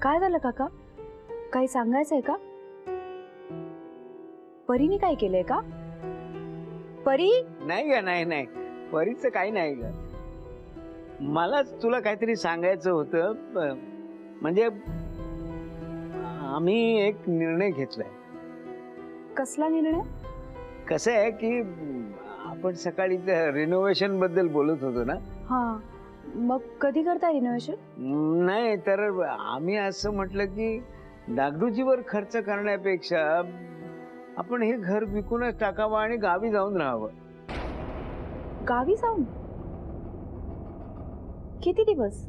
काय झालं काका? काही सांगायचंय का? परीने काय केलंय का? परी नाही ग, नाही नाही, परीचं काही नाही ग. मलाच तुला काहीतरी सांगायचं होतं. म्हणजे आम्ही एक निर्णय घेतलाय. कसला निर्णय? कसं आहे की आपण सकाळी रिनोव्हेशन बद्दल बोलत होतो ना. हा, मग कधी करताय रिनोव्हेशन? नाही तर आम्ही असं म्हटलं की डागडुजीवर खर्च करण्यापेक्षा आपण हे घर विकूनच टाकावं आणि गावी जाऊन राहावं. गावी जाऊन? किती दिवस?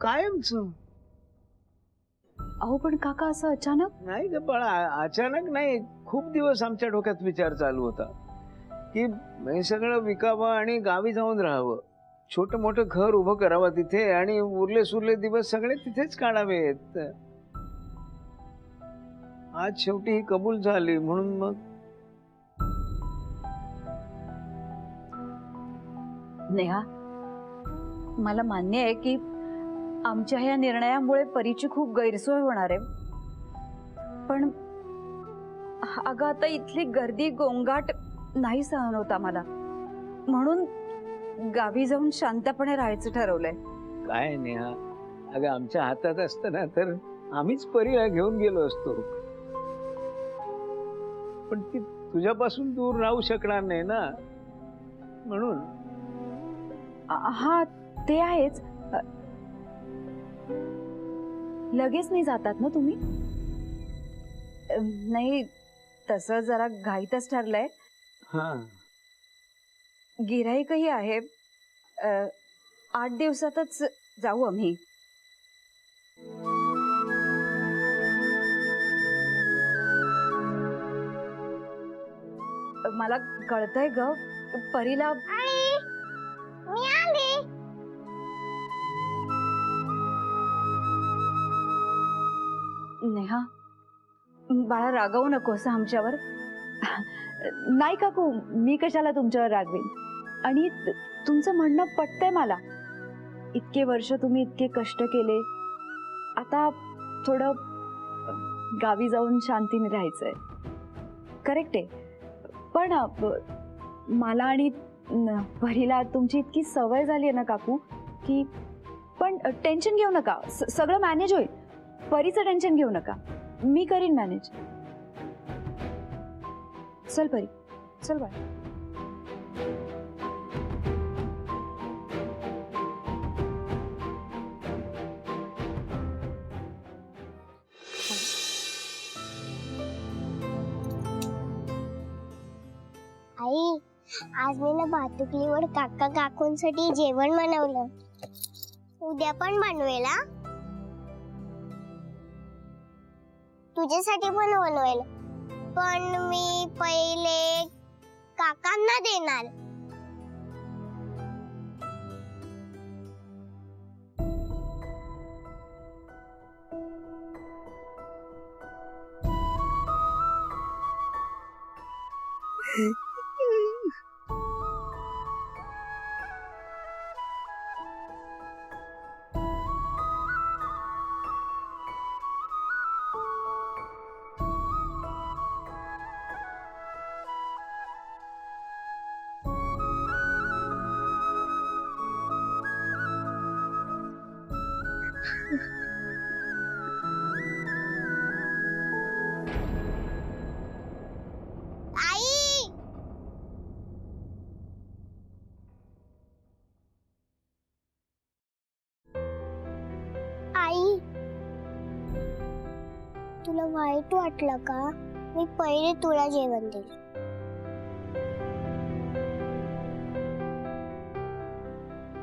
कायमच. अहो पण काका असं अचानक? नाही ग बाळा, अचानक नाही. खूप दिवस आमच्या डोक्यात विचार चालू होता की हे सगळं विकावं आणि गावी जाऊन राहावं. छोटं मोठं घर उभं करावं तिथे आणि उरले सुरले दिवस सगळे तिथेच काढावेत. आज शेवटी ही कबूल झाली म्हणून मग. नेहा, मला मान्य आहे की आमच्या ह्या निर्णयामुळे परीची खूप गैरसोय होणार आहे, पण अगं आता इथली गर्दी गोंगाट नाही सहन होता मला, म्हणून गावी जाऊन शांतपणे राहायचं ठरवलंय. काय नेहा, अगं आमच्या हातात असतं ना तर आम्हीच परीला घेऊन गेलो असतो, पण ती तुझ्यापासून दूर राहू शकणार नाही ना, म्हणून. हा ते आहेच. लगेच नाही जातात ना तुम्ही? नाही, तसं जरा घाईतच ठरलंय. हा, गिऱ्हाईकही आहे. 8 दिवसातच जाऊ आम्ही. मला कळतंय ग, परीला. मी आले. नेहा, बाळा रागवू नकोस आमच्यावर. नाही काकू, मी कशाला तुमच्यावर रागवेन. आणि तुमचं म्हणणं पटतंय मला. इतके वर्ष तुम्ही इतके कष्ट केले, आता थोडं गावी जाऊन शांतीने राहायचंय. करेक्ट आहे. पण मला आणि परीला तुमची इतकी सवय झाली आहे ना काकू, की पण टेन्शन घेऊ नका, सगळं मॅनेज होईल. परीचं टेन्शन घेऊ नका, मी करीन मॅनेज. चल परी, चल बाळा. आई, आज मी ना भातुकलीवर काका काकूंसाठी जेवण बनवलं. उद्या पण बनवेल हा. तुझ्यासाठी पण बनवेल, पण मी पहिले काकांना देणार. आई, आई, तुला वाईट वाटलं का? मी पहिले तुला जेवण दिलं.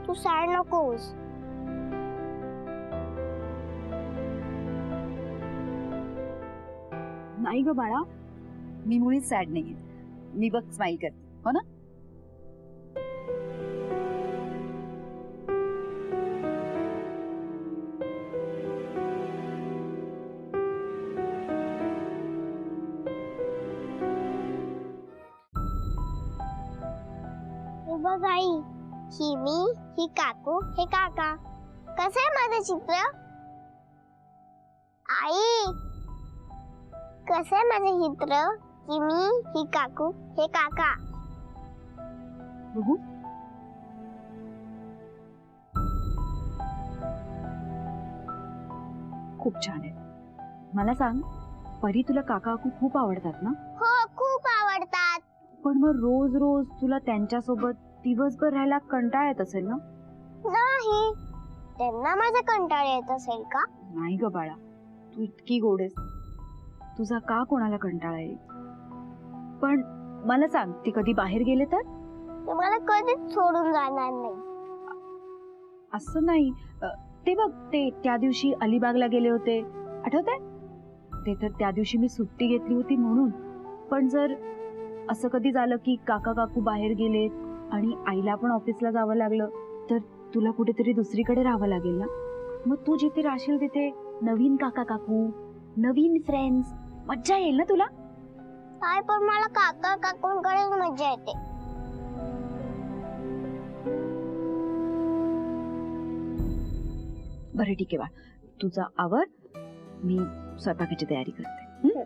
तू सॅड नकोस. नाही ग बाळा, मी मुळीच सॅड नाहीये. मी बघ स्माइल करते, हो ना? हे बघ आई, ही मी, ही काकू, हे काका. कसं आहे माझं चित्र? कसं आहे माझं चित्र की मी ही काकू हे काका. बघू. खूप छान आहे. मला सांग, परी तुला काका काकू खूप आवडतात ना? हो खूप आवडतात. पण मग रोज रोज तुला त्यांच्यासोबत दिवसभर राहायला कंटाळा येत असेल ना? नाही, त्यांना माझा कंटाळा येत असेल का? नाही ग बाळा, तू इतकी गोड आहेस, तुझा का कोणाला कंटाळा येईल? पण मला सांग, ती कधी बाहेर गेले तर? ते मला कधीच सोडून जाणार नाही. असं नाही, ते बघ, ते त्या दिवशी अलिबागला गेले होते, आठवतंय? ते तर त्या दिवशी मी सुट्टी घेतली होती म्हणून. पण जर असं कधी झालं की काका काकू बाहेर गेले आणि आईला पण ऑफिसला जावं लागलं, तर तुला कुठेतरी दुसरीकडे राहावं लागेल ना. मग तू जिथे राहशील तिथे नवीन काका काकू, नवीन फ्रेंड्स, मज्जा येईल ना तुला. काय पण मला काका काकूंकडेच मजा येते. बरं ठीक आहे बा, तुझा आवर, मी स्वयंपाकाची तयारी करते. हं?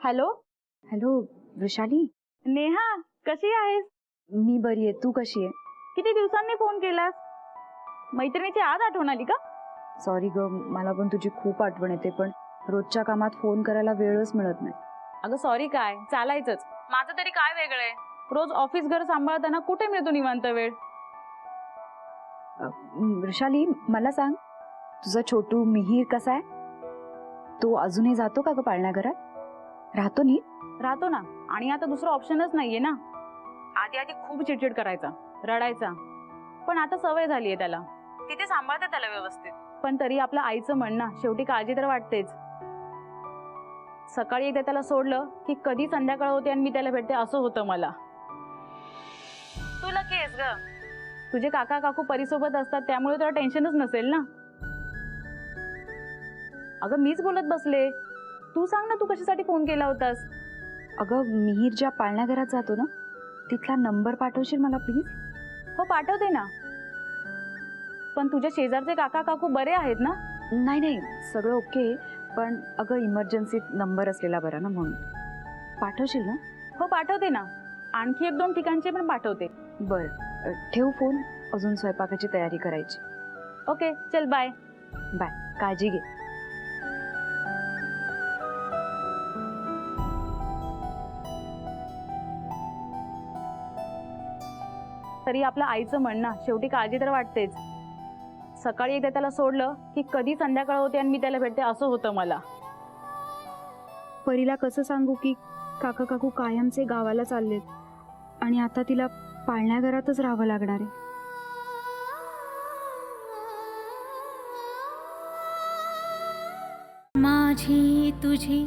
हॅलो हॅलो वृषाली, नेहा, कशी आहेस? मी बरी आहे, तू कशी आहे? किती दिवसांनी फोन केलास? मैत्रिणीची आज आठवण आली का? सॉरी ग, मला पण तुझी खूप आठवण येते, पण रोजच्या कामात फोन करायला वेळच मिळत नाही. अगं सॉरी काय, चालायचंच. माझं तरी काय वेगळंय, रोज ऑफिस घर सांभाळताना कुठे मिळतो निवांत वेळ? वृषाली, मला सांग, तुझा छोटू मिहीर कसा आहे? तो अजूनही जातो का ग पाळण्याघरात? राहतो नी? राहतो ना, आणि आता दुसरं ऑप्शनच नाहीये ना. आधी आधी खूप चिडचिड करायचा, रडायचा, पण आता सवय झालीये त्याला. तिथे सांभाळते त्याला व्यवस्थित. पण तरी आपलं आईचं म्हणणं, शेवटी काळजी तर वाटतेच. सकाळी एकदा त्याला सोडलं की कधी संध्याकाळ होते आणि मी त्याला भेटते, असं होतं मला. तू लकी आहेस ग, तुझे काका काकू परीसोबत असतात, त्यामुळे तुला टेन्शनच नसेल ना. अगं मीच बोलत बसले, तू सांग ना, तू कशासाठी फोन केला होतास? अगं, मिहीर ज्या पाळण्याघरात जातो ना, तिथला नंबर पाठवशील मला प्लीज? हो पाठवते ना, पण तुझ्या शेजारचे काका काकू बरे आहेत ना? नाही नाही, सगळं ओके, पण अगं इमर्जन्सीत नंबर असलेला बरा ना, म्हणून. पाठवशील ना? हो पाठवते ना, आणखी 1-2 ठिकाणचे पण पाठवते. बरं, ठेव फोन, अजून स्वयंपाकाची तयारी करायची. ओके चल, बाय. बाय, काळजी घे. तरी आपलं आईचं म्हणणं, शेवटी काळजी तर वाटतेच. सकाळी एकदा त्याला सोडलं की कधी संध्याकाळ होते आणि मी त्याला भेटते, असं होतं मला. परीला कसं सांगू की काका काकू कायमचे गावाला चाललेत आणि आता तिला पाळण्याघरातच राहावं लागणार आहे. माझी तुझी